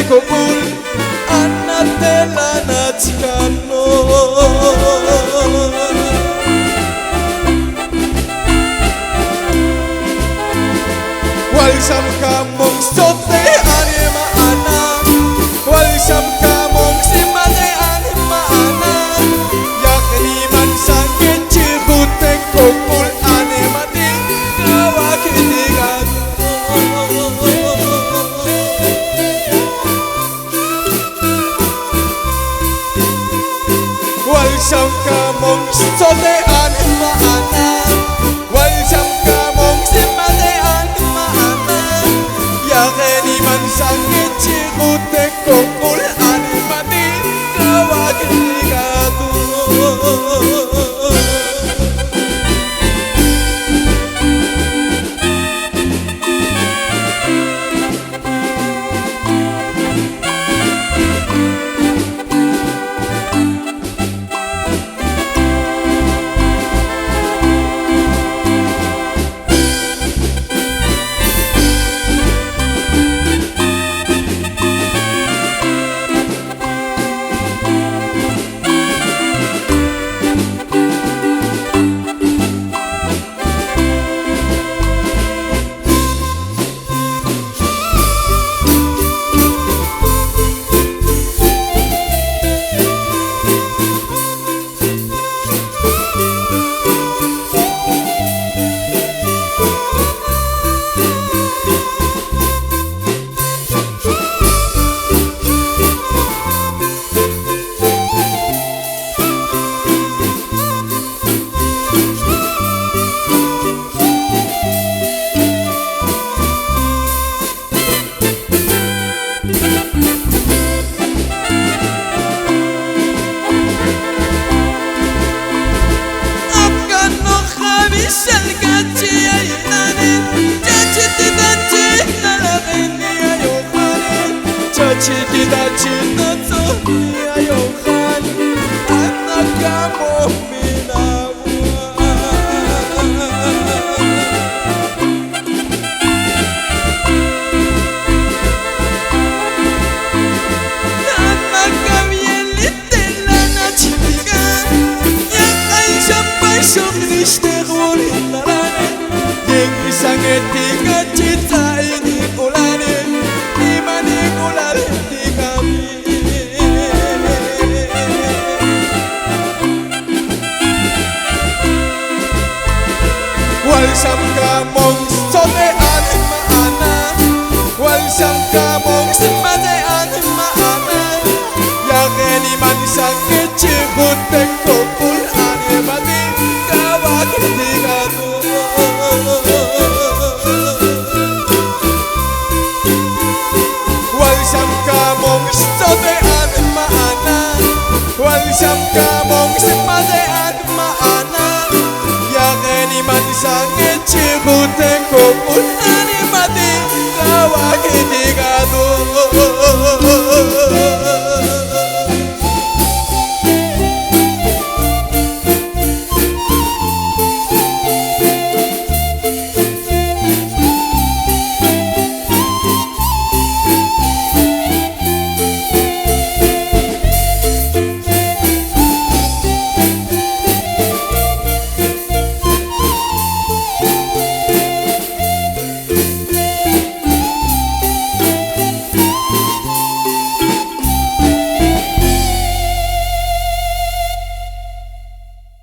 kopul anatela natsikano Walsam kamong sote anima ana Walsam kamong simate anima ana Yakni man sakit cirute kopul anima ting kawakitigan Walsam kamong sote anima ana Walsam kamong simate anima ana Yakni man sakit cirute kopul anima ting kawakitigan Cita cita Sonia Yohan anak kamu minawa anak kami litelana citiga yang Aisyah pasok nishterurin narane yang isang etika cita ini ulane imani ulane Walsam kamong sote anima ana Walsam kamong simate anima ana Yakni man sakit cirute kopul anima ting kawakitigan Walsam kamong sote anima ana Walsam kamong simate anima ana Yakni man sakit cirute kopul anima